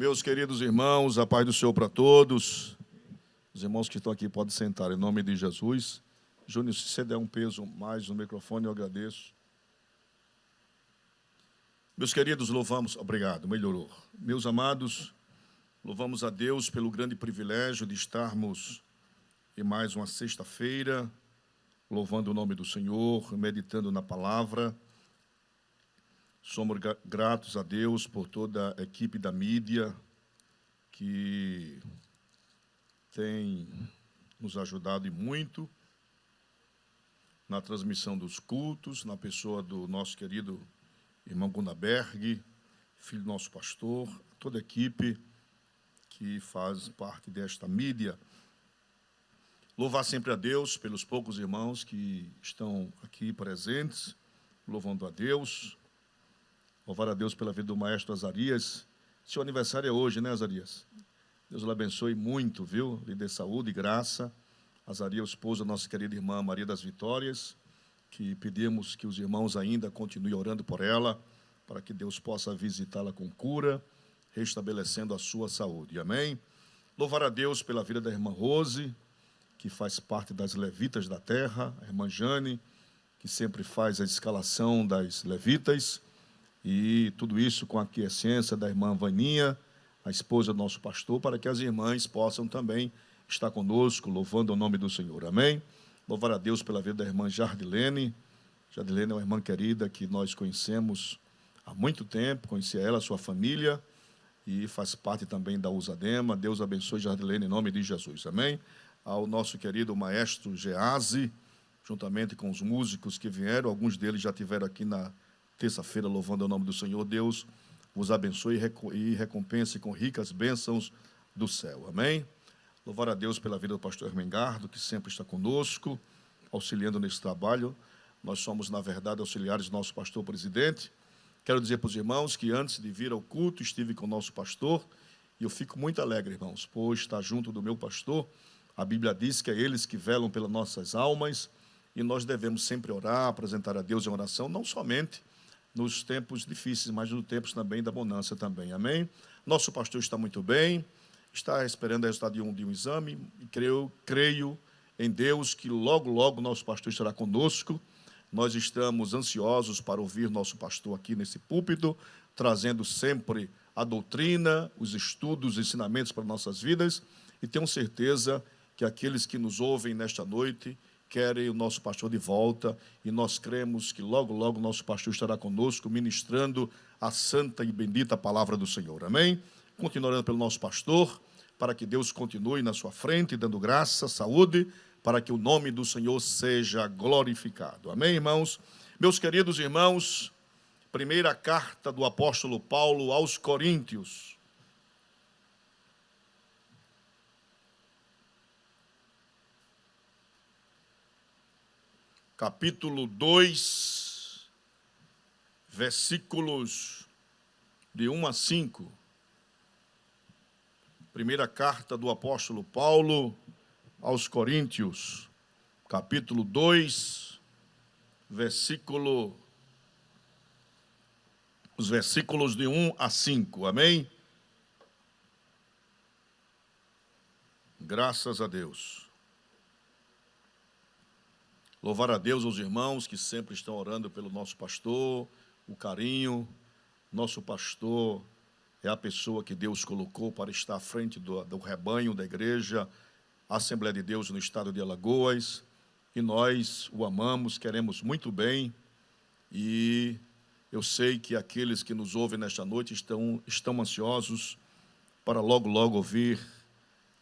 Meus queridos irmãos, a paz do Senhor para todos. Os irmãos que estão aqui podem sentar, em nome de Jesus. Júnior, se você der um peso mais no microfone, eu agradeço. Meus queridos, louvamos... Obrigado, melhorou. Meus amados, louvamos a Deus pelo grande privilégio de estarmos em mais uma sexta-feira, louvando o nome do Senhor, meditando na palavra. Somos gratos a Deus por toda a equipe da mídia que tem nos ajudado e muito na transmissão dos cultos, na pessoa do nosso querido irmão Gunnaberg, filho do nosso pastor, toda a equipe que faz parte desta mídia. Louvar sempre a Deus pelos poucos irmãos que estão aqui presentes, louvando a Deus. Louvar a Deus pela vida do maestro Azarias. Seu aniversário é hoje, né, Azarias? Deus o abençoe muito, viu? Lhe dê saúde e graça. Azarias, esposa da nossa querida irmã Maria das Vitórias, que pedimos que os irmãos ainda continuem orando por ela, para que Deus possa visitá-la com cura, restabelecendo a sua saúde. Amém? Louvar a Deus pela vida da irmã Rose, que faz parte das levitas da terra, a irmã Jane, que sempre faz a escalação das levitas, e tudo isso com a aquiescência da irmã Vaninha, a esposa do nosso pastor, para que as irmãs possam também estar conosco, louvando o nome do Senhor. Amém? Louvar a Deus pela vida da irmã Jardilene. Jardilene é uma irmã querida que nós conhecemos há muito tempo, conheci ela, sua família, e faz parte também da Usadema. Deus abençoe Jardilene em nome de Jesus. Amém? Ao nosso querido maestro Geazi, juntamente com os músicos que vieram, alguns deles já estiveram aqui na terça-feira, louvando o nome do Senhor. Deus vos abençoe e recompense com ricas bênçãos do céu. Amém? Louvar a Deus pela vida do pastor Hermengardo, que sempre está conosco, auxiliando nesse trabalho. Nós somos, na verdade, auxiliares do nosso pastor presidente. Quero dizer para os irmãos que antes de vir ao culto, estive com o nosso pastor, e eu fico muito alegre, irmãos, por estar junto do meu pastor. A Bíblia diz que é eles que velam pelas nossas almas, e nós devemos sempre orar, apresentar a Deus em oração, não somente nos tempos difíceis, mas nos tempos também da bonança também. Amém? Nosso pastor está muito bem, está esperando o resultado de um exame, e creio em Deus que logo, logo nosso pastor estará conosco. Nós estamos ansiosos para ouvir nosso pastor aqui nesse púlpito, trazendo sempre a doutrina, os estudos, os ensinamentos para nossas vidas, e tenho certeza que aqueles que nos ouvem nesta noite querem o nosso pastor de volta, e nós cremos que logo, logo o nosso pastor estará conosco, ministrando a santa e bendita palavra do Senhor. Amém? Continuando pelo nosso pastor, para que Deus continue na sua frente, dando graça, saúde, para que o nome do Senhor seja glorificado. Amém, irmãos? Meus queridos irmãos, primeira carta do apóstolo Paulo aos Coríntios. Capítulo 2, versículos de 1 a 5. Primeira carta do apóstolo Paulo aos Coríntios, capítulo 2, os versículos de 1 a 5. Amém? Graças a Deus. Louvar a Deus aos irmãos que sempre estão orando pelo nosso pastor, o carinho. Nosso pastor é a pessoa que Deus colocou para estar à frente do rebanho da igreja, a Assembleia de Deus no estado de Alagoas, e nós o amamos, queremos muito bem, e eu sei que aqueles que nos ouvem nesta noite estão ansiosos para logo, logo ouvir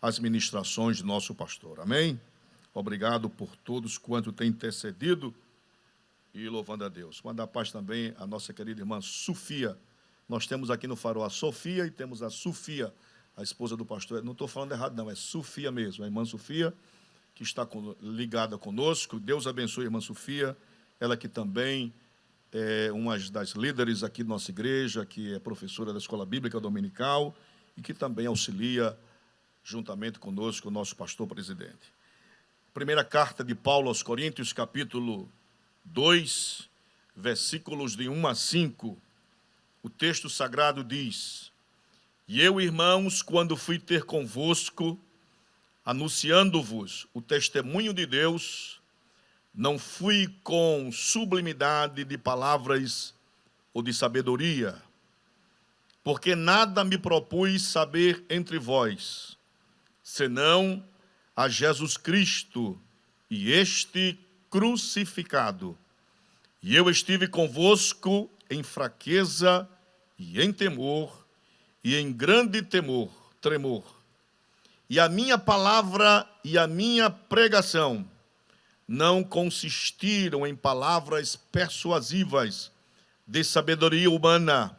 as ministrações de nosso pastor. Amém? Obrigado por todos quanto têm intercedido e louvando a Deus. Manda a paz também a nossa querida irmã Sofia. Nós temos aqui no Farol a Sofia e temos a Sofia, a esposa do pastor. Não estou falando errado, não, é Sofia mesmo, a irmã Sofia, que está ligada conosco. Deus abençoe a irmã Sofia, ela que também é uma das líderes aqui da nossa igreja, que é professora da Escola Bíblica Dominical e que também auxilia juntamente conosco o nosso pastor presidente. Primeira carta de Paulo aos Coríntios, capítulo 2, versículos de 1 a 5. O texto sagrado diz: E eu, irmãos, quando fui ter convosco, anunciando-vos o testemunho de Deus, não fui com sublimidade de palavras ou de sabedoria, porque nada me propus saber entre vós, senão a Jesus Cristo e este crucificado. E eu estive convosco em fraqueza e em temor, e em grande tremor. E a minha palavra e a minha pregação não consistiram em palavras persuasivas de sabedoria humana,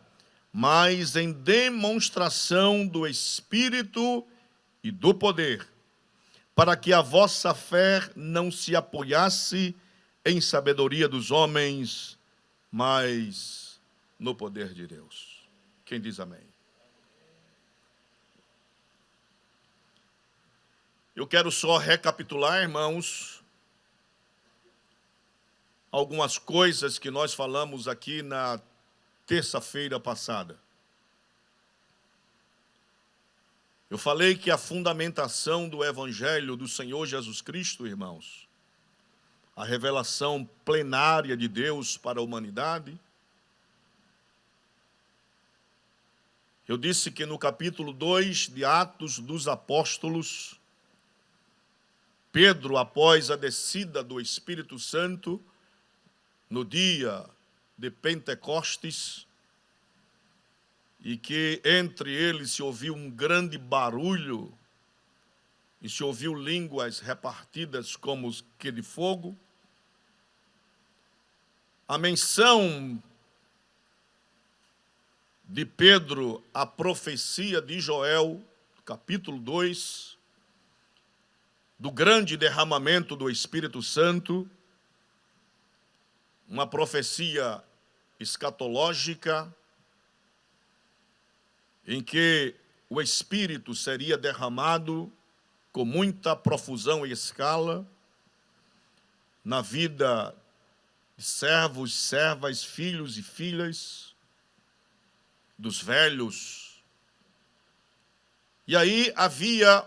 mas em demonstração do Espírito e do poder, para que a vossa fé não se apoiasse em sabedoria dos homens, mas no poder de Deus. Quem diz amém? Eu quero só recapitular, irmãos, algumas coisas que nós falamos aqui na terça-feira passada. Eu falei que a fundamentação do Evangelho do Senhor Jesus Cristo, irmãos, a revelação plenária de Deus para a humanidade. Eu disse que no capítulo 2 de Atos dos Apóstolos, Pedro, após a descida do Espírito Santo, no dia de Pentecostes, e que entre eles se ouviu um grande barulho, e se ouviu línguas repartidas como que de fogo. A menção de Pedro à profecia de Joel, capítulo 2, do grande derramamento do Espírito Santo, uma profecia escatológica, em que o Espírito seria derramado com muita profusão e escala na vida de servos, servas, filhos e filhas, dos velhos. E aí havia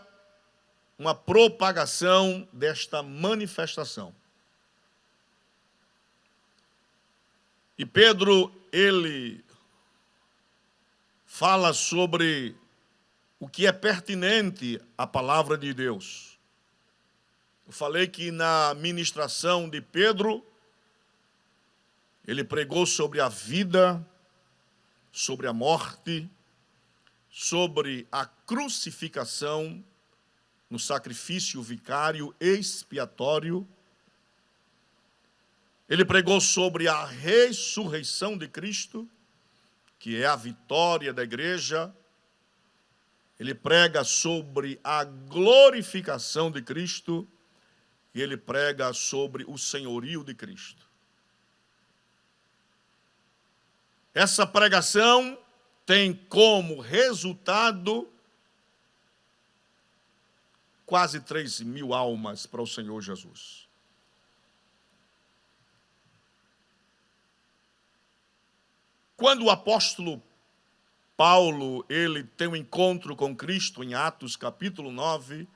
uma propagação desta manifestação. E Pedro, ele fala sobre o que é pertinente à palavra de Deus. Eu falei que na ministração de Pedro, ele pregou sobre a vida, sobre a morte, sobre a crucificação, no sacrifício vicário expiatório. Ele pregou sobre a ressurreição de Cristo, que é a vitória da igreja. Ele prega sobre a glorificação de Cristo e ele prega sobre o senhorio de Cristo. Essa pregação tem como resultado quase 3.000 almas para o Senhor Jesus. Quando o apóstolo Paulo, ele tem um encontro com Cristo em Atos capítulo 9,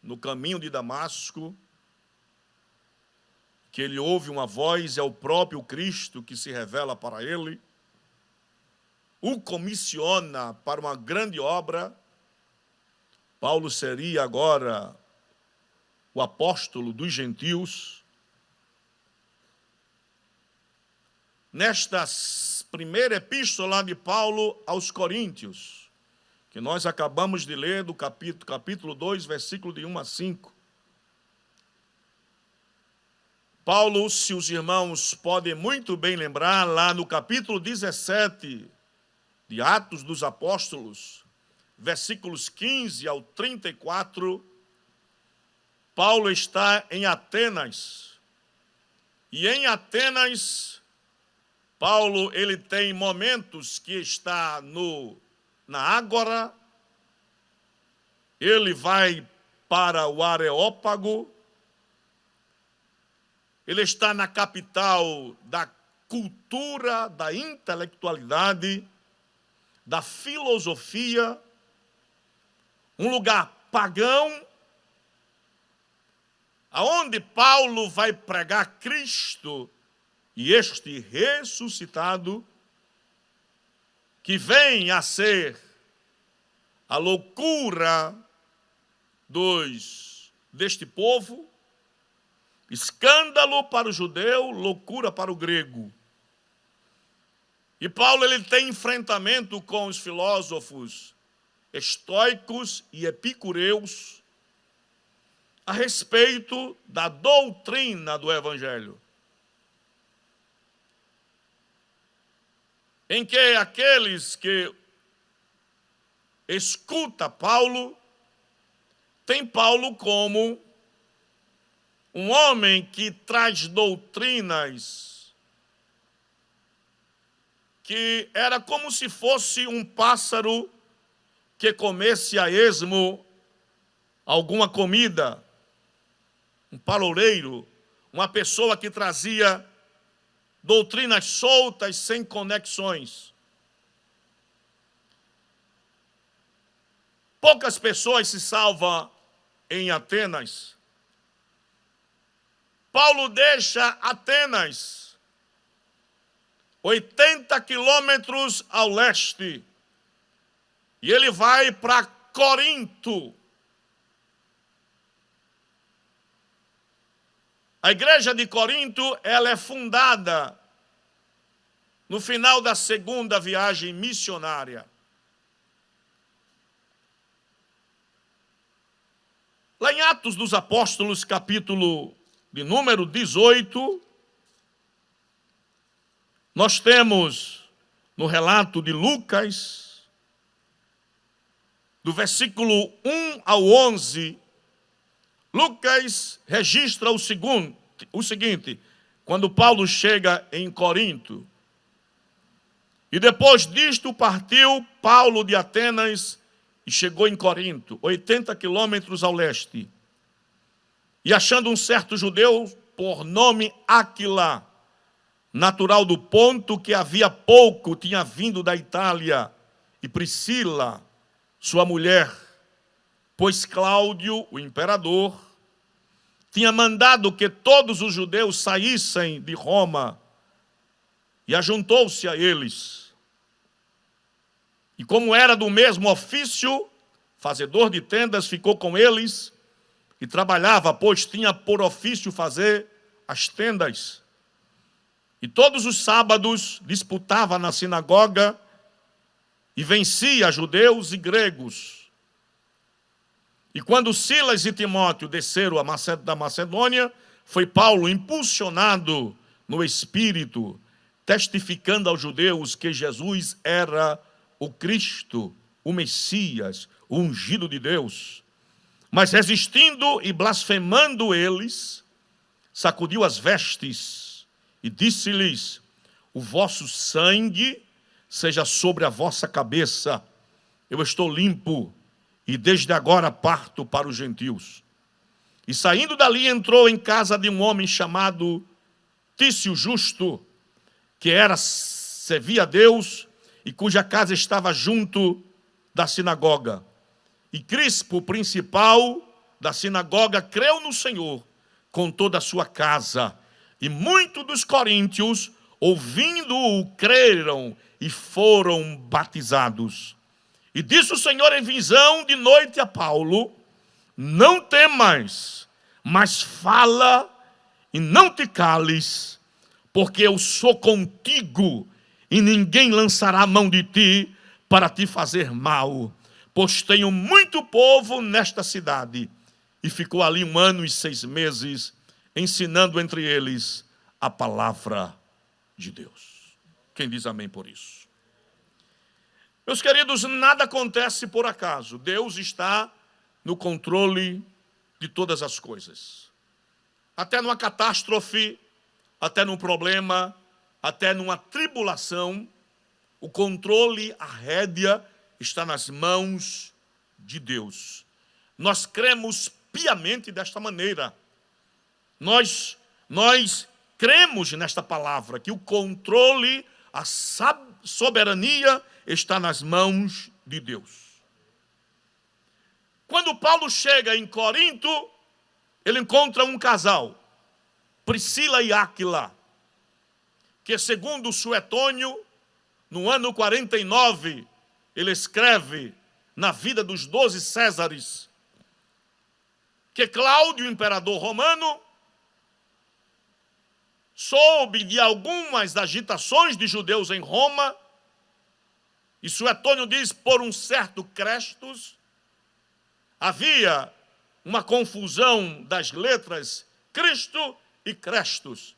no caminho de Damasco, que ele ouve uma voz, é o próprio Cristo que se revela para ele, o comissiona para uma grande obra. Paulo seria agora o apóstolo dos gentios. Nesta primeira epístola de Paulo aos Coríntios, que nós acabamos de ler do capítulo 2, versículo de 1 a 5. Paulo, se os irmãos podem muito bem lembrar, lá no capítulo 17 de Atos dos Apóstolos, versículos 15 ao 34, Paulo está em Atenas. E em Atenas, Paulo, ele tem momentos que está na Ágora, ele vai para o Areópago, ele está na capital da cultura, da intelectualidade, da filosofia, um lugar pagão, aonde Paulo vai pregar Cristo e este ressuscitado, que vem a ser a loucura deste povo, escândalo para o judeu, loucura para o grego. E Paulo ele tem enfrentamento com os filósofos estoicos e epicureus a respeito da doutrina do Evangelho, em que aqueles que escutam Paulo tem Paulo como um homem que traz doutrinas que era como se fosse um pássaro que comesse a esmo alguma comida, um paloureiro, uma pessoa que trazia doutrinas soltas, sem conexões. Poucas pessoas se salvam em Atenas. Paulo deixa Atenas, 80 quilômetros ao leste, e ele vai para Corinto. A igreja de Corinto, ela é fundada no final da segunda viagem missionária. Lá em Atos dos Apóstolos, capítulo de número 18, nós temos no relato de Lucas, do versículo 1 ao 11, Lucas registra o seguinte, quando Paulo chega em Corinto. E depois disto partiu Paulo de Atenas e chegou em Corinto, 80 quilômetros ao leste. E achando um certo judeu por nome Áquila, natural do Ponto, que havia pouco tinha vindo da Itália, e Priscila, sua mulher, pois Cláudio, o imperador, tinha mandado que todos os judeus saíssem de Roma, e ajuntou-se a eles. E como era do mesmo ofício, fazedor de tendas, ficou com eles e trabalhava, pois tinha por ofício fazer as tendas. E todos os sábados disputava na sinagoga e vencia judeus e gregos. E quando Silas e Timóteo desceram da Macedônia, foi Paulo impulsionado no Espírito, testificando aos judeus que Jesus era o Cristo, o Messias, o ungido de Deus. Mas resistindo e blasfemando eles, sacudiu as vestes e disse-lhes: o vosso sangue seja sobre a vossa cabeça, eu estou limpo, e desde agora parto para os gentios. E saindo dali entrou em casa de um homem chamado Tício Justo, que servia a Deus e cuja casa estava junto da sinagoga. E Crispo, principal da sinagoga, creu no Senhor com toda a sua casa. E muitos dos coríntios, ouvindo-o, creram e foram batizados. E disse o Senhor em visão de noite a Paulo: não temas, mas fala e não te cales, porque eu sou contigo, e ninguém lançará a mão de ti para te fazer mal, pois tenho muito povo nesta cidade. E ficou ali 1 ano e 6 meses, ensinando entre eles a palavra de Deus. Quem diz amém por isso? Meus queridos, nada acontece por acaso. Deus está no controle de todas as coisas. Até numa catástrofe, até num problema, até numa tribulação, o controle, a rédea, está nas mãos de Deus. Nós cremos piamente desta maneira. Nós cremos nesta palavra, que o controle, soberania está nas mãos de Deus. Quando Paulo chega em Corinto, ele encontra um casal, Priscila e Áquila, que segundo Suetônio, no ano 49, ele escreve na vida dos 12 Césares, que Cláudio, imperador romano, soube de algumas agitações de judeus em Roma, e Suetônio diz, por um certo Crestus, havia uma confusão das letras Cristo e Crestus.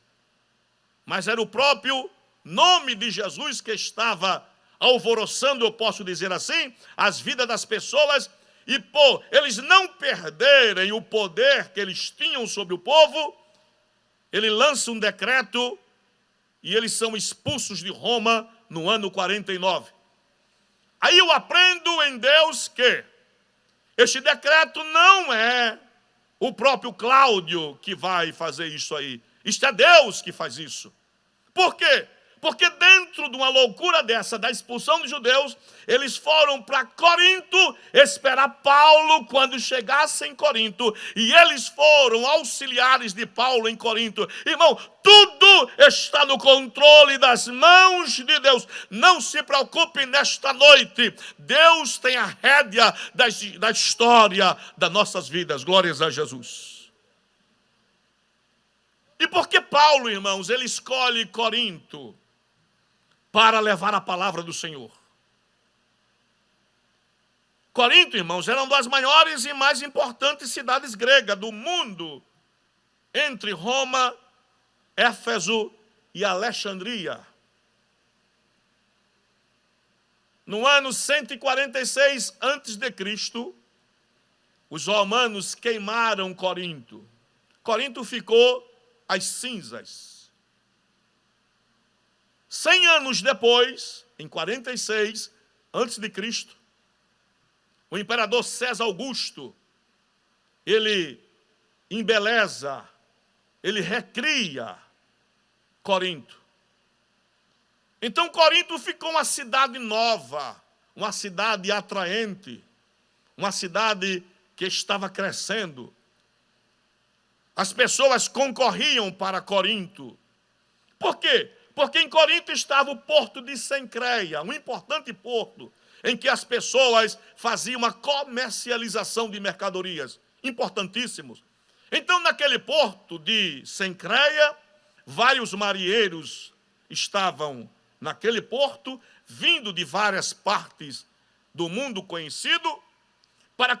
Mas era o próprio nome de Jesus que estava alvoroçando, eu posso dizer assim, as vidas das pessoas, e por eles não perderem o poder que eles tinham sobre o povo, ele lança um decreto e eles são expulsos de Roma no ano 49. Aí eu aprendo em Deus que este decreto não é o próprio Cláudio que vai fazer isso aí. Isto é Deus que faz isso. Por quê? Porque dentro de uma loucura dessa, da expulsão dos judeus, eles foram para Corinto esperar Paulo quando chegasse em Corinto. E eles foram auxiliares de Paulo em Corinto. Irmão, tudo está no controle das mãos de Deus. Não se preocupe nesta noite. Deus tem a rédea da história das nossas vidas. Glórias a Jesus. E por que Paulo, irmãos, ele escolhe Corinto para levar a palavra do Senhor? Corinto, irmãos, era uma das maiores e mais importantes cidades gregas do mundo, entre Roma, Éfeso e Alexandria. No ano 146 a.C., os romanos queimaram Corinto. Corinto ficou às cinzas. 100 anos depois, em 46 a.C., o imperador César Augusto, ele embeleza, ele recria Corinto. Então Corinto ficou uma cidade nova, uma cidade atraente, uma cidade que estava crescendo. As pessoas concorriam para Corinto. Por quê? Porque em Corinto estava o porto de Cencreia, um importante porto, em que as pessoas faziam uma comercialização de mercadorias, importantíssimos. Então, naquele porto de Cencreia, vários marinheiros estavam naquele porto, vindo de várias partes do mundo conhecido, para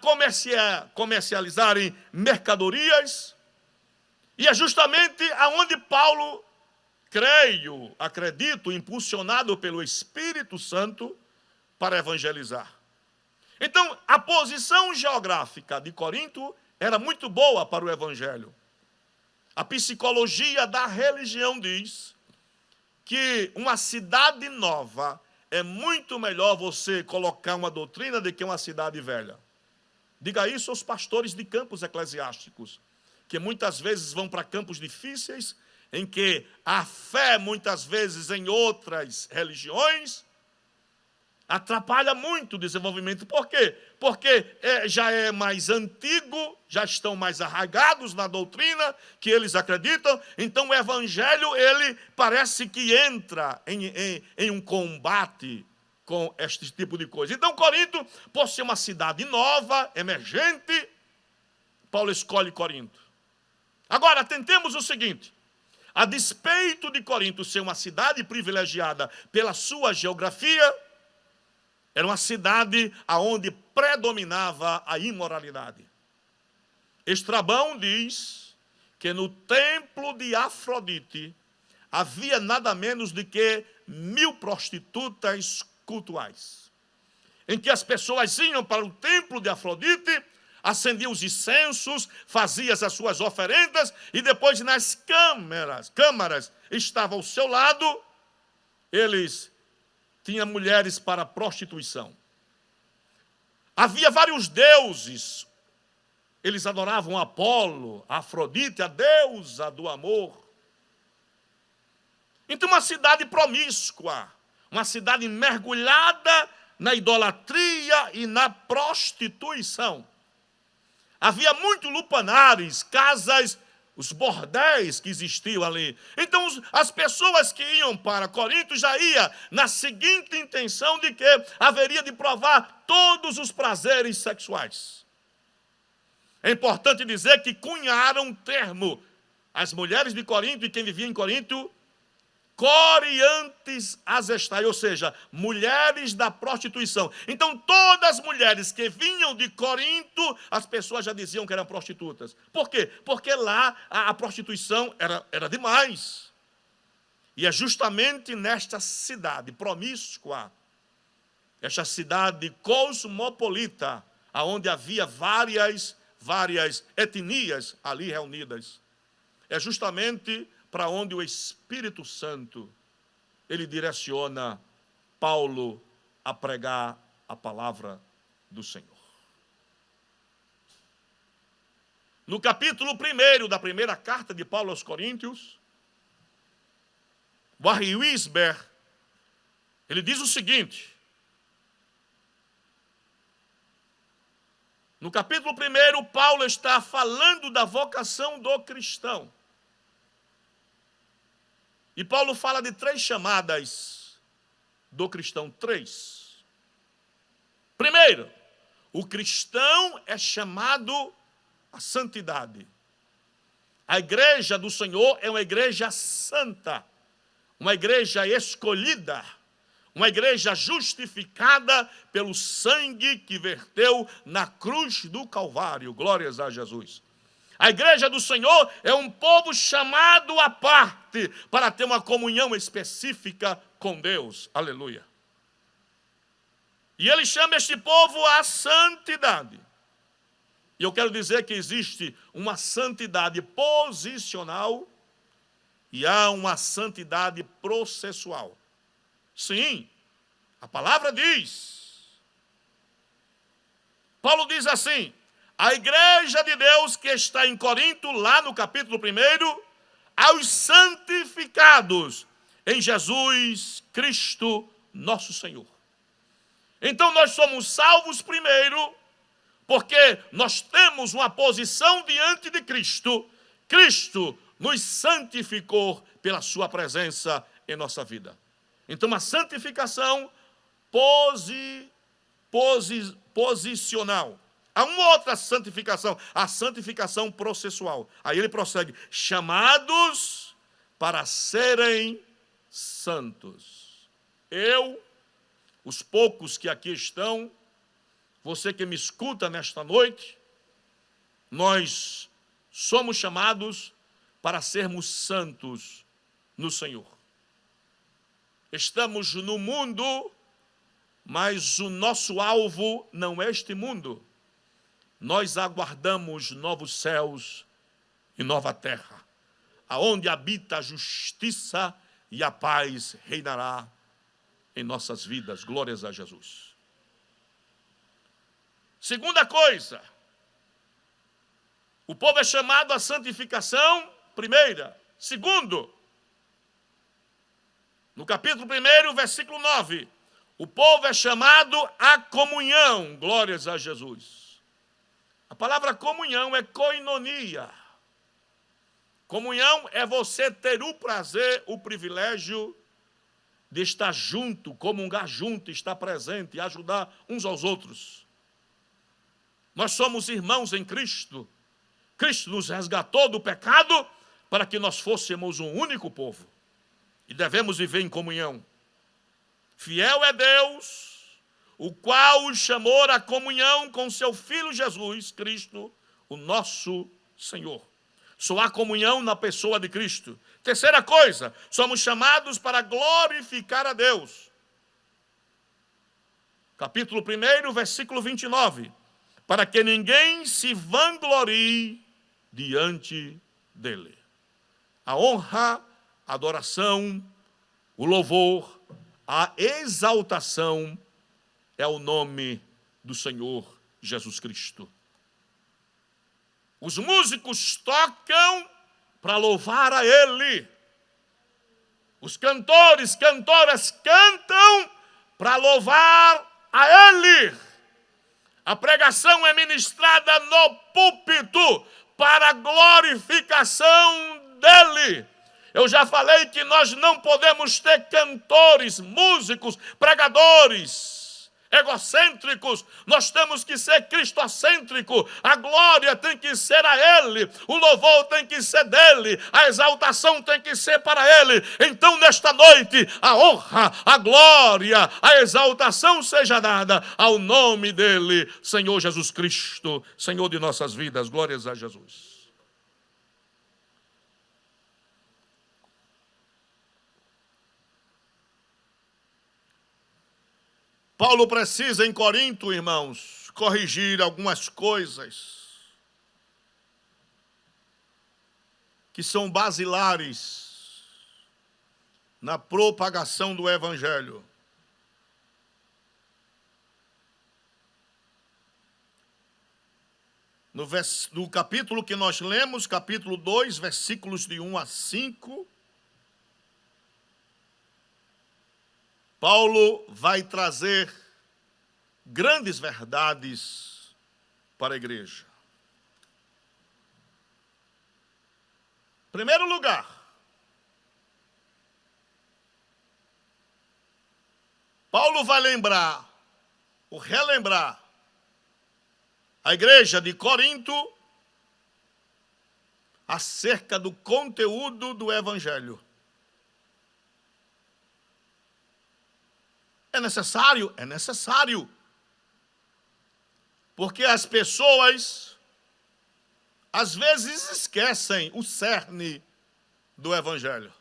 comercializarem mercadorias, e é justamente aonde Paulo, acredito, impulsionado pelo Espírito Santo, para evangelizar. Então, a posição geográfica de Corinto era muito boa para o evangelho. A psicologia da religião diz que uma cidade nova é muito melhor você colocar uma doutrina do que uma cidade velha. Diga isso aos pastores de campos eclesiásticos, que muitas vezes vão para campos difíceis, em que a fé, muitas vezes, em outras religiões, atrapalha muito o desenvolvimento. Por quê? Porque já é mais antigo, já estão mais arraigados na doutrina que eles acreditam. Então o evangelho, ele parece que entra em um combate com este tipo de coisa. Então Corinto, por ser uma cidade nova, emergente, Paulo escolhe Corinto. Agora, tentemos o seguinte: a despeito de Corinto ser uma cidade privilegiada pela sua geografia, era uma cidade onde predominava a imoralidade. Estrabão diz que no templo de Afrodite havia nada menos do que 1000 prostitutas cultuais, em que as pessoas iam para o templo de Afrodite, acendiam os incensos, faziam as suas oferendas, e depois nas câmaras estava ao seu lado, eles tinham mulheres para prostituição. Havia vários deuses, eles adoravam Apolo, Afrodite, a deusa do amor. Então uma cidade promíscua, uma cidade mergulhada na idolatria e na prostituição. Havia muito lupanários, casas, os bordéis que existiam ali. Então, as pessoas que iam para Corinto já iam na seguinte intenção de que haveria de provar todos os prazeres sexuais. É importante dizer que cunharam um termo. As mulheres de Corinto e quem vivia em Corinto, coriantes asestai, ou seja, mulheres da prostituição. Então, todas as mulheres que vinham de Corinto, as pessoas já diziam que eram prostitutas. Por quê? Porque lá a prostituição era demais. E é justamente nesta cidade promíscua, esta cidade cosmopolita, onde havia várias etnias ali reunidas. É justamente para onde o Espírito Santo, ele direciona Paulo a pregar a palavra do Senhor. No capítulo 1 da primeira carta de Paulo aos Coríntios, Warren Wiersbe, ele diz o seguinte: no capítulo 1, Paulo está falando da vocação do cristão. E Paulo fala de 3 chamadas do cristão, 3. Primeiro, o cristão é chamado à santidade. A igreja do Senhor é uma igreja santa, uma igreja escolhida, uma igreja justificada pelo sangue que verteu na cruz do Calvário. Glórias a Jesus. A igreja do Senhor é um povo chamado à parte para ter uma comunhão específica com Deus. Aleluia. E ele chama este povo à santidade. E eu quero dizer que existe uma santidade posicional e há uma santidade processual. Sim, a palavra diz. Paulo diz assim: a igreja de Deus que está em Corinto, lá no capítulo 1, aos santificados em Jesus Cristo, nosso Senhor. Então nós somos salvos primeiro, porque nós temos uma posição diante de Cristo. Cristo nos santificou pela sua presença em nossa vida. Então a santificação posicional. Há uma outra santificação, a santificação processual. Aí ele prossegue: chamados para serem santos. Eu, os poucos que aqui estão, você que me escuta nesta noite, nós somos chamados para sermos santos no Senhor. Estamos no mundo, mas o nosso alvo não é este mundo. Nós aguardamos novos céus e nova terra, aonde habita a justiça e a paz reinará em nossas vidas. Glórias a Jesus. Segunda coisa, o povo é chamado à santificação, primeira. Segundo, no capítulo 1, versículo 9, o povo é chamado à comunhão. Glórias a Jesus. A palavra comunhão é koinonia. Comunhão é você ter o prazer, o privilégio de estar junto, comungar junto, estar presente e ajudar uns aos outros. Nós somos irmãos em Cristo. Cristo nos resgatou do pecado para que nós fôssemos um único povo. E devemos viver em comunhão. Fiel é Deus, o qual os chamou à comunhão com seu Filho Jesus Cristo, o nosso Senhor. Só há comunhão na pessoa de Cristo. Terceira coisa, somos chamados para glorificar a Deus. Capítulo 1, versículo 29. Para que ninguém se vanglorie diante dele. A honra, a adoração, o louvor, a exaltação é o nome do Senhor Jesus Cristo. Os músicos tocam para louvar a Ele. Os cantores, cantoras cantam para louvar a Ele. A pregação é ministrada no púlpito para a glorificação dEle. Eu já falei que nós não podemos ter cantores, músicos, pregadores egocêntricos. Nós temos que ser cristocêntrico. A glória tem que ser a Ele, o louvor tem que ser dEle, a exaltação tem que ser para Ele. Então, nesta noite, a honra, a glória, a exaltação seja dada ao nome dEle, Senhor Jesus Cristo, Senhor de nossas vidas. Glórias a Jesus. Paulo precisa, em Corinto, irmãos, corrigir algumas coisas que são basilares na propagação do Evangelho. No capítulo que nós lemos, capítulo 2, versículos de 1 a 5, Paulo vai trazer grandes verdades para a igreja. Em primeiro lugar, Paulo vai relembrar a igreja de Corinto acerca do conteúdo do Evangelho. É necessário? É necessário. Porque as pessoas, às vezes, esquecem o cerne do Evangelho.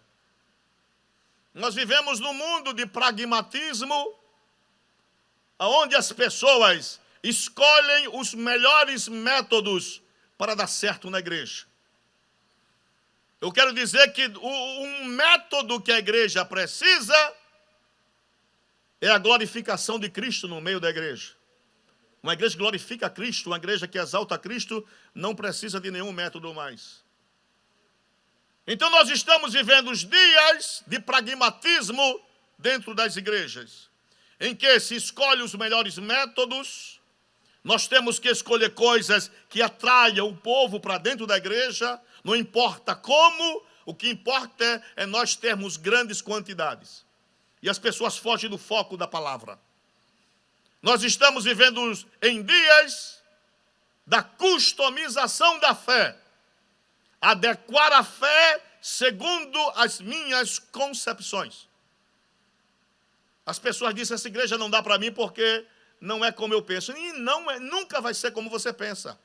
Nós vivemos num mundo de pragmatismo, onde as pessoas escolhem os melhores métodos para dar certo na igreja. Eu quero dizer que um método que a igreja precisa é a glorificação de Cristo no meio da igreja. Uma igreja que glorifica Cristo, uma igreja que exalta Cristo, não precisa de nenhum método mais. Então nós estamos vivendo os dias de pragmatismo dentro das igrejas, em que se escolhe os melhores métodos. Nós temos que escolher coisas que atraiam o povo para dentro da igreja, não importa como, o que importa é nós termos grandes quantidades. E as pessoas fogem do foco da palavra. Nós estamos vivendo em dias da customização da fé. Adequar a fé segundo as minhas concepções. As pessoas dizem, essa igreja não dá para mim porque não é como eu penso. E nunca vai ser como você pensa.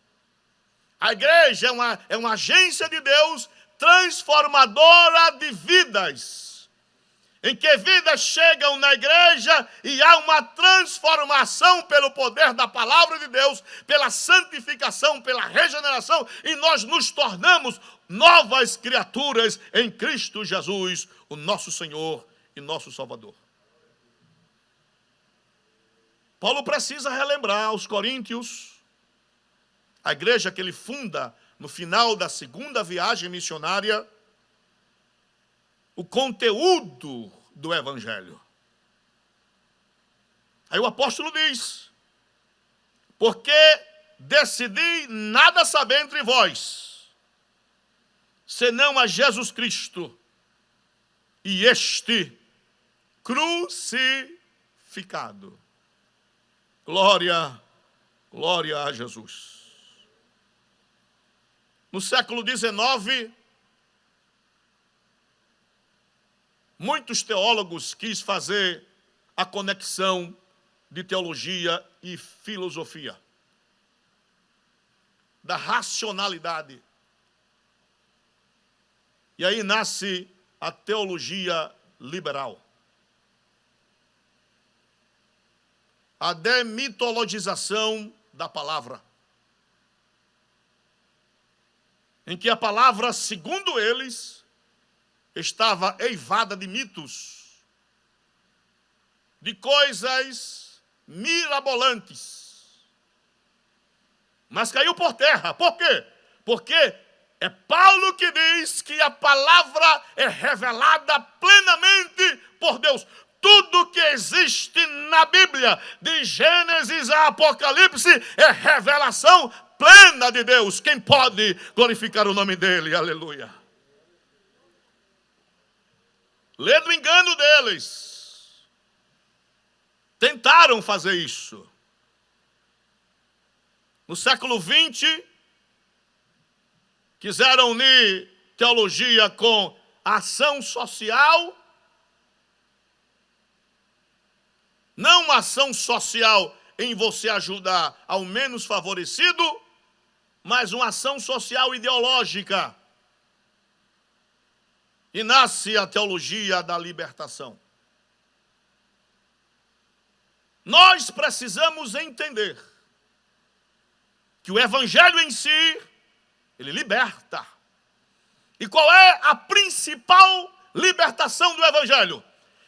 A igreja é uma agência de Deus transformadora de vidas. Em que vidas chegam na igreja e há uma transformação pelo poder da palavra de Deus, pela santificação, pela regeneração, e nós nos tornamos novas criaturas em Cristo Jesus, o nosso Senhor e nosso Salvador. Paulo precisa relembrar aos coríntios, a igreja que ele funda no final da segunda viagem missionária, o conteúdo do Evangelho. Aí o apóstolo diz, porque decidi nada saber entre vós, senão a Jesus Cristo e este crucificado. Glória, glória a Jesus. No século XIX, muitos teólogos quis fazer a conexão de teologia e filosofia, da racionalidade. E aí nasce a teologia liberal. A demitologização da palavra. Em que a palavra, segundo eles, estava eivada de mitos, de coisas mirabolantes. Mas caiu por terra. Por quê? Porque É Paulo que diz que a palavra é revelada plenamente por Deus. Tudo que existe na Bíblia, de Gênesis a Apocalipse, é revelação plena de Deus. Quem pode glorificar o nome dele? Aleluia. Lê do engano deles. Tentaram fazer isso. No século XX, quiseram unir teologia com ação social. Não uma ação social em você ajudar ao menos favorecido, mas uma ação social ideológica. E nasce a teologia da libertação. Nós precisamos entender que o evangelho em si, ele liberta. E qual é a principal libertação do evangelho?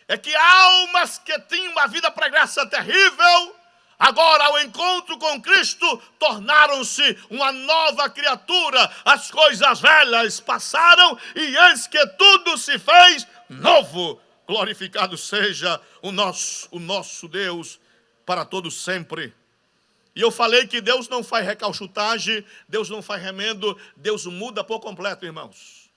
É que almas que tinham uma vida pregressa terrível, agora ao encontro com Cristo, tornaram-se uma nova criatura. As coisas velhas passaram e eis que tudo se fez novo. Glorificado seja o nosso Deus para todo sempre. E eu falei que Deus não faz recalchutagem, Deus não faz remendo, Deus muda por completo, irmãos.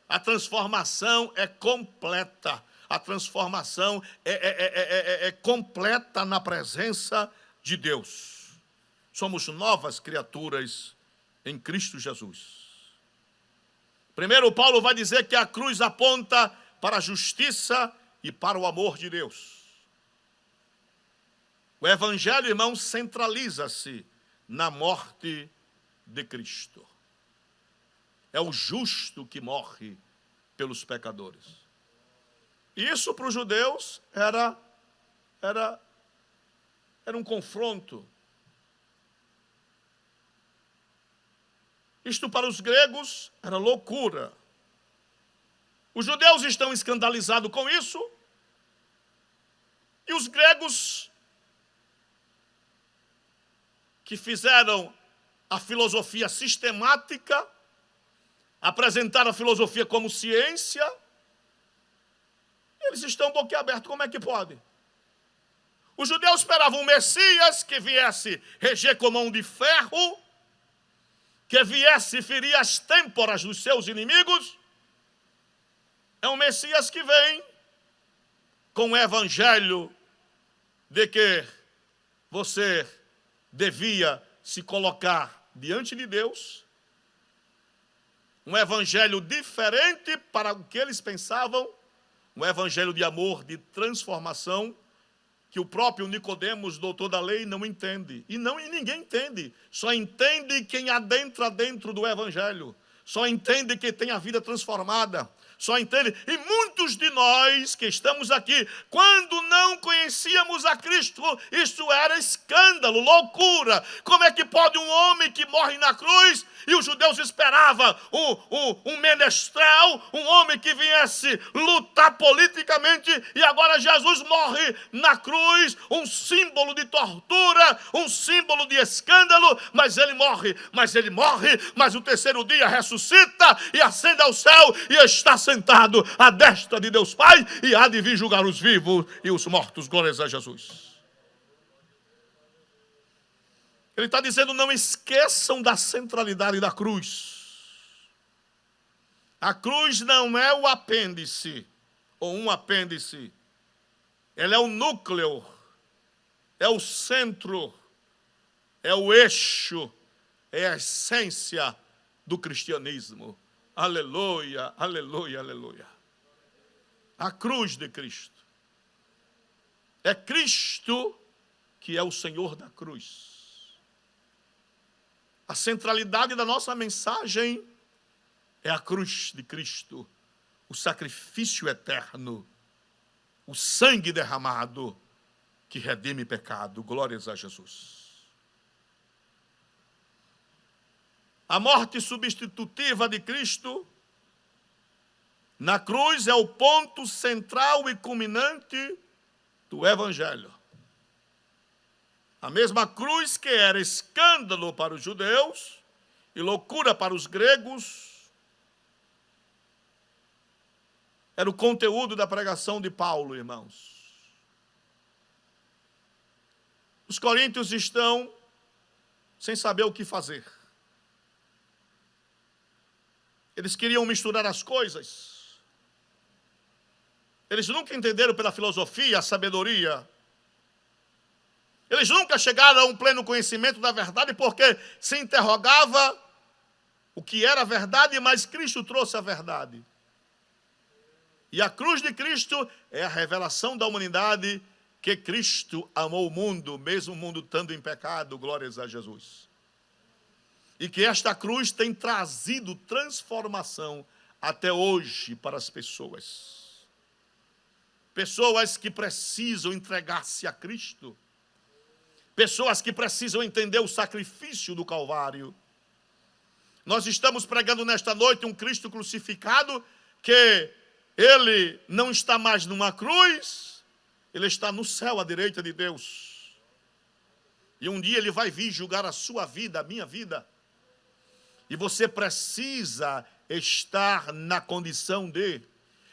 A transformação é completa. A transformação é completa na presença de Deus. Somos novas criaturas em Cristo Jesus. Primeiro, Paulo vai dizer que a cruz aponta para a justiça e para o amor de Deus. O evangelho, irmão, centraliza-se na morte de Cristo. É o justo que morre pelos pecadores. Isso para os judeus era um confronto. Isto para os gregos era loucura. Os judeus estão escandalizados com isso. E os gregos, que fizeram a filosofia sistemática, apresentaram a filosofia como ciência, eles estão boquiabertos. Como é que pode? Os judeus esperavam um Messias que viesse reger com mão de ferro, que viesse ferir as têmporas dos seus inimigos. É um Messias que vem com o evangelho de que você devia se colocar diante de Deus. Um evangelho diferente para o que eles pensavam. Um evangelho de amor, de transformação, que o próprio Nicodemos, doutor da lei, não entende. E ninguém entende. Só entende quem adentra dentro do evangelho. Só entende quem tem a vida transformada. Só entende. E muitos de nós que estamos aqui, quando não conhecíamos a Cristo, isso era escândalo, loucura. Como é que pode um homem que morre na cruz, e os judeus esperavam um menestrel, um homem que viesse lutar politicamente, e agora Jesus morre na cruz, um símbolo de tortura, um símbolo de escândalo, mas ele morre, mas o terceiro dia ressuscita e ascende ao céu e está sentado à destra de Deus Pai e há de vir julgar os vivos e os mortos. Glórias a Jesus. Ele está dizendo, não esqueçam da centralidade da cruz. A cruz não é o apêndice, ou um apêndice. Ela é o núcleo, é o centro, é o eixo, é a essência do cristianismo. Aleluia, aleluia, aleluia. A cruz de Cristo. É Cristo que é o Senhor da cruz. A centralidade da nossa mensagem é a cruz de Cristo, o sacrifício eterno, o sangue derramado que redime pecado. Glórias a Jesus. A morte substitutiva de Cristo na cruz é o ponto central e culminante do evangelho. A mesma cruz que era escândalo para os judeus e loucura para os gregos, era o conteúdo da pregação de Paulo, irmãos. Os coríntios estão sem saber o que fazer. Eles queriam misturar as coisas. Eles nunca entenderam pela filosofia a sabedoria. Eles nunca chegaram a um pleno conhecimento da verdade, porque se interrogava o que era a verdade, mas Cristo trouxe a verdade. E a cruz de Cristo é a revelação da humanidade, que Cristo amou o mundo, mesmo o mundo estando em pecado, glórias a Jesus. E que esta cruz tem trazido transformação até hoje para as pessoas. Pessoas que precisam entregar-se a Cristo. Pessoas que precisam entender o sacrifício do Calvário. Nós estamos pregando nesta noite um Cristo crucificado, que Ele não está mais numa cruz, Ele está no céu à direita de Deus. E um dia Ele vai vir julgar a sua vida, a minha vida. E você precisa estar na condição de,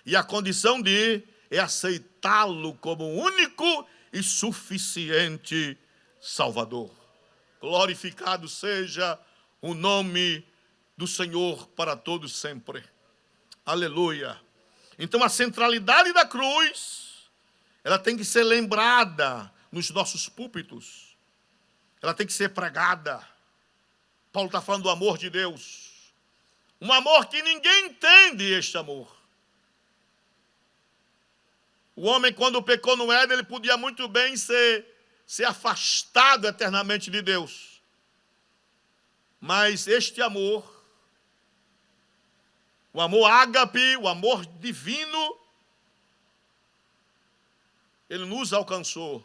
e a condição de é aceitá-lo como único e suficiente Salvador. Glorificado seja o nome do Senhor para todos sempre. Aleluia. Então a centralidade da cruz, ela tem que ser lembrada nos nossos púlpitos. Ela tem que ser pregada. Paulo está falando do amor de Deus. Um amor que ninguém entende este amor. O homem, quando pecou no Éden, ele podia muito bem ser afastado eternamente de Deus. Mas este amor, o amor ágape, o amor divino, ele nos alcançou.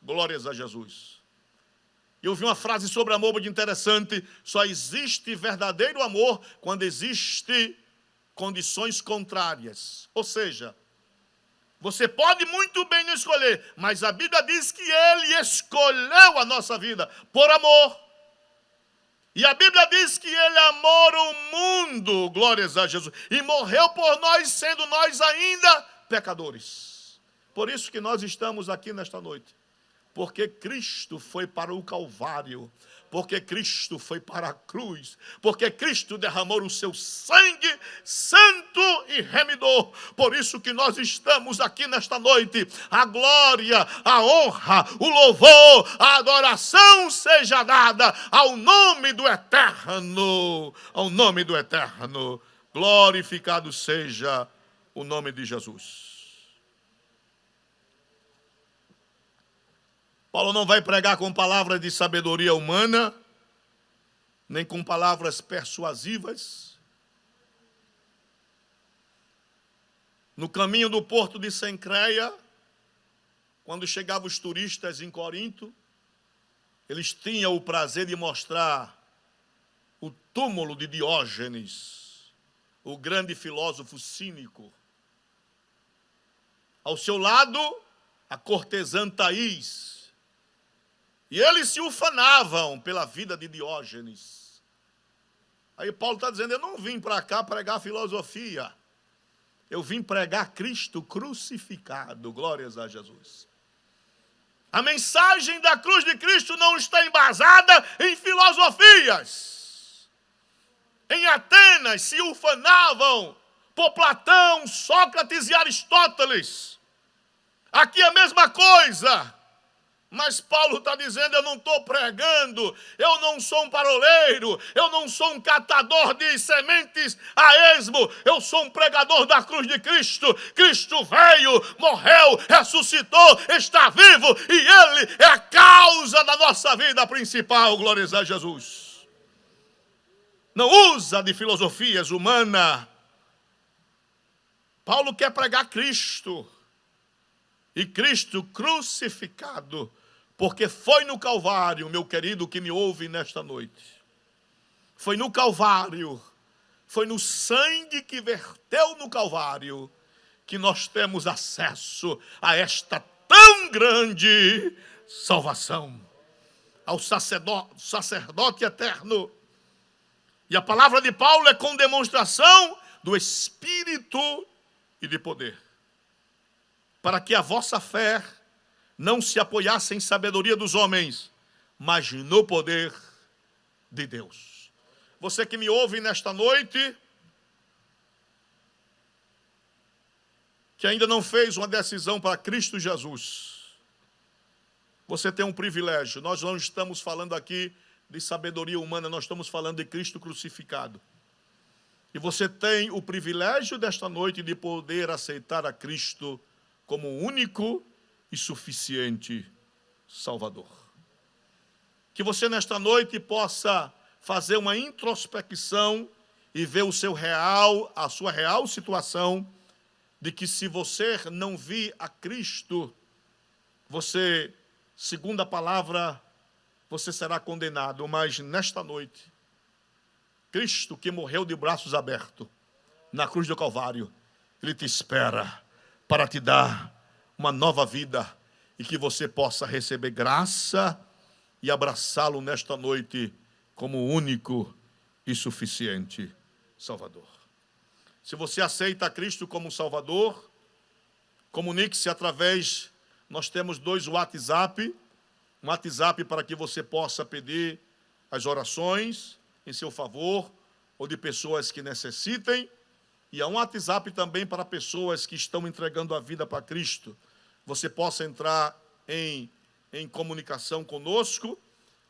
Glórias a Jesus. Eu vi uma frase sobre amor muito interessante. Só existe verdadeiro amor quando existem condições contrárias. Ou seja, você pode muito bem não escolher, mas a Bíblia diz que Ele escolheu a nossa vida por amor. E a Bíblia diz que Ele amou o mundo, glórias a Jesus, e morreu por nós, sendo nós ainda pecadores. Por isso que nós estamos aqui nesta noite. Porque Cristo foi para o Calvário, porque Cristo foi para a cruz, porque Cristo derramou o seu sangue santo e remidor. Por isso que nós estamos aqui nesta noite. A glória, a honra, o louvor, a adoração seja dada ao nome do Eterno, ao nome do Eterno. Glorificado seja o nome de Jesus. Paulo não vai pregar com palavras de sabedoria humana, nem com palavras persuasivas. No caminho do porto de Cencreia, quando chegavam os turistas em Corinto, eles tinham o prazer de mostrar o túmulo de Diógenes, o grande filósofo cínico. Ao seu lado, a cortesã Thaís. E eles se ufanavam pela vida de Diógenes. Aí Paulo está dizendo, eu não vim para cá pregar filosofia. Eu vim pregar Cristo crucificado. Glórias a Jesus. A mensagem da cruz de Cristo não está embasada em filosofias. Em Atenas se ufanavam por Platão, Sócrates e Aristóteles. Aqui é a mesma coisa. Mas Paulo está dizendo, eu não estou pregando, eu não sou um paroleiro, eu não sou um catador de sementes a esmo, eu sou um pregador da cruz de Cristo. Cristo veio, morreu, ressuscitou, está vivo e Ele é a causa da nossa vida principal, glórias a Jesus. Não usa de filosofias humanas. Paulo quer pregar Cristo. E Cristo crucificado, porque foi no Calvário, meu querido que me ouve nesta noite. Foi no Calvário, foi no sangue que verteu no Calvário, que nós temos acesso a esta tão grande salvação. Ao sacerdote eterno, E a palavra de Paulo é com demonstração do Espírito e de poder, para que a vossa fé não se apoiasse em sabedoria dos homens, mas no poder de Deus. Você que me ouve nesta noite, que ainda não fez uma decisão para Cristo Jesus, você tem um privilégio. Nós não estamos falando aqui de sabedoria humana, nós estamos falando de Cristo crucificado. E você tem o privilégio desta noite de poder aceitar a Cristo como o único e suficiente Salvador. Que você nesta noite possa fazer uma introspecção e ver a sua real situação, de que se você não vir a Cristo, você, segundo a palavra, você será condenado. Mas nesta noite, Cristo, que morreu de braços abertos na cruz do Calvário, Ele te espera para te dar uma nova vida e que você possa receber graça e abraçá-lo nesta noite como o único e suficiente Salvador. Se você aceita Cristo como Salvador, comunique-se através, nós temos 2 WhatsApp, um WhatsApp para que você possa pedir as orações em seu favor, ou de pessoas que necessitem, e há um WhatsApp também para pessoas que estão entregando a vida para Cristo. Você possa entrar em comunicação conosco,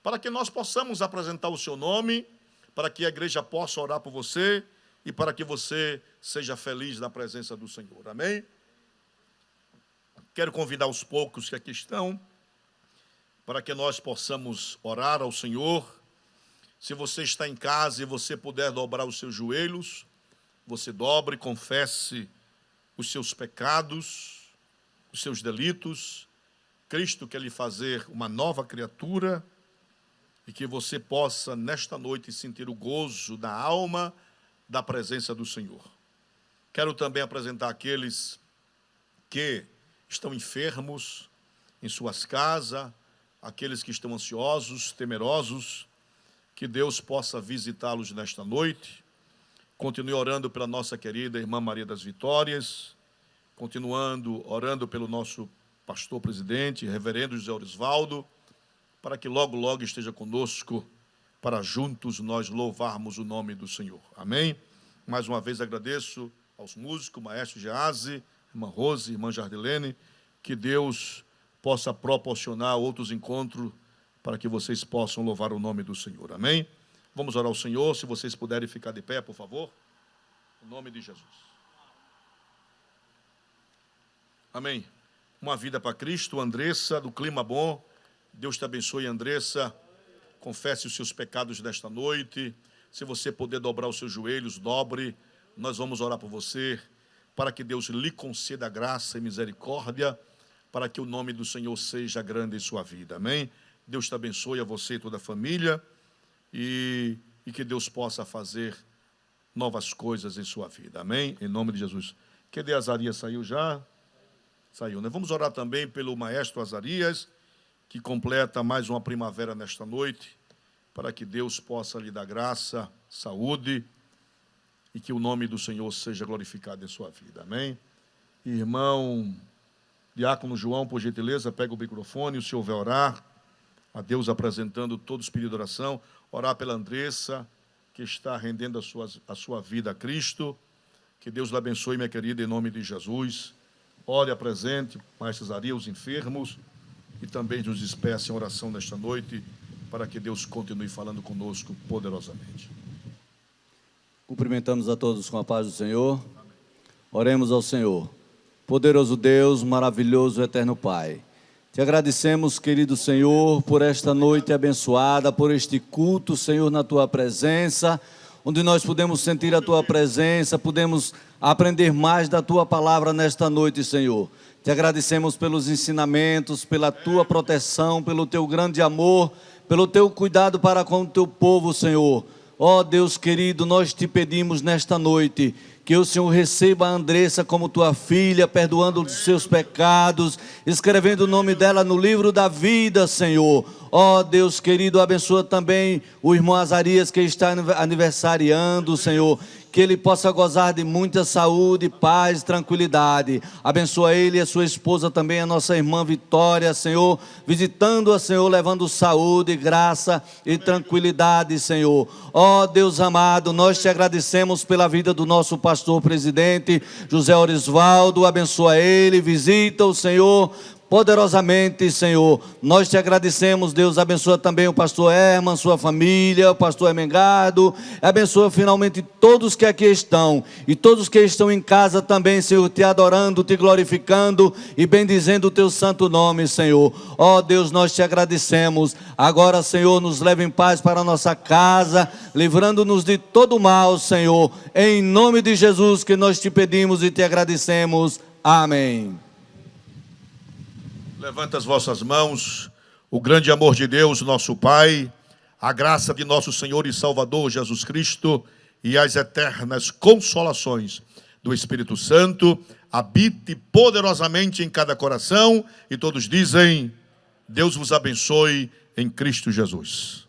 para que nós possamos apresentar o seu nome, para que a igreja possa orar por você, e para que você seja feliz na presença do Senhor. Amém? Quero convidar os poucos que aqui estão, para que nós possamos orar ao Senhor. Se você está em casa e você puder dobrar os seus joelhos, você dobre, confesse os seus pecados, os seus delitos. Cristo quer lhe fazer uma nova criatura e que você possa, nesta noite, sentir o gozo da alma da presença do Senhor. Quero também apresentar aqueles que estão enfermos em suas casas, aqueles que estão ansiosos, temerosos, que Deus possa visitá-los nesta noite. Continue orando pela nossa querida irmã Maria das Vitórias, continuando orando pelo nosso pastor presidente, reverendo José Orisvaldo, para que logo, logo esteja conosco, para juntos nós louvarmos o nome do Senhor. Amém? Mais uma vez agradeço aos músicos, maestro Gease, irmã Rose, irmã Jardilene, que Deus possa proporcionar outros encontros para que vocês possam louvar o nome do Senhor. Amém? Vamos orar ao Senhor, se vocês puderem ficar de pé, por favor. Em nome de Jesus. Amém. Uma vida para Cristo. Andressa, do Clima Bom. Deus te abençoe, Andressa. Confesse os seus pecados nesta noite. Se você puder dobrar os seus joelhos, dobre. Nós vamos orar por você, para que Deus lhe conceda graça e misericórdia, para que o nome do Senhor seja grande em sua vida. Amém? Deus te abençoe, a você e toda a família, e que Deus possa fazer novas coisas em sua vida. Amém? Em nome de Jesus. Cadê Azarias? Saiu já? Saiu, né? Vamos orar também pelo maestro Azarias, que completa mais uma primavera nesta noite, para que Deus possa lhe dar graça, saúde, e que o nome do Senhor seja glorificado em sua vida. Amém? Irmão Diácono João, por gentileza, pega o microfone, o senhor vai orar a Deus, apresentando todos os pedidos de oração, orar pela Andressa, que está rendendo a sua vida a Cristo. Que Deus lhe abençoe, minha querida, em nome de Jesus. Ore, apresente, maestro Zaria, os enfermos, e também nos despeça em oração nesta noite, para que Deus continue falando conosco poderosamente. Cumprimentamos a todos com a paz do Senhor. Oremos ao Senhor. Poderoso Deus, maravilhoso, eterno Pai, te agradecemos, querido Senhor, por esta noite abençoada, por este culto, Senhor, na Tua presença, onde nós podemos sentir a Tua presença, podemos aprender mais da Tua palavra nesta noite, Senhor. Te agradecemos pelos ensinamentos, pela Tua proteção, pelo Teu grande amor, pelo Teu cuidado para com o Teu povo, Senhor. Ó Deus querido, nós te pedimos nesta noite que o Senhor receba a Andressa como tua filha, perdoando os seus pecados, escrevendo o nome dela no livro da vida, Senhor. Ó Deus querido, abençoa também o irmão Azarias que está aniversariando, Senhor. Que ele possa gozar de muita saúde, paz, tranquilidade. Abençoa ele e a sua esposa também, a nossa irmã Vitória, Senhor. Visitando-a, Senhor, levando saúde, graça e tranquilidade, Senhor. Ó Deus amado, nós te agradecemos pela vida do nosso pastor presidente, José Orisvaldo. Abençoa ele, visita o Senhor poderosamente, Senhor. Nós te agradecemos, Deus. Abençoa também o pastor Herman, sua família, o pastor Emengado. Abençoa finalmente todos que aqui estão e todos que estão em casa também, Senhor, te adorando, te glorificando e bendizendo o teu santo nome, Senhor. Ó Deus, nós te agradecemos. Agora, Senhor, nos leva em paz para a nossa casa, livrando-nos de todo mal, Senhor. Em nome de Jesus que nós te pedimos e te agradecemos. Amém. Levanta as vossas mãos, o grande amor de Deus, nosso Pai, a graça de nosso Senhor e Salvador Jesus Cristo e as eternas consolações do Espírito Santo habite poderosamente em cada coração, e todos dizem: Deus vos abençoe em Cristo Jesus.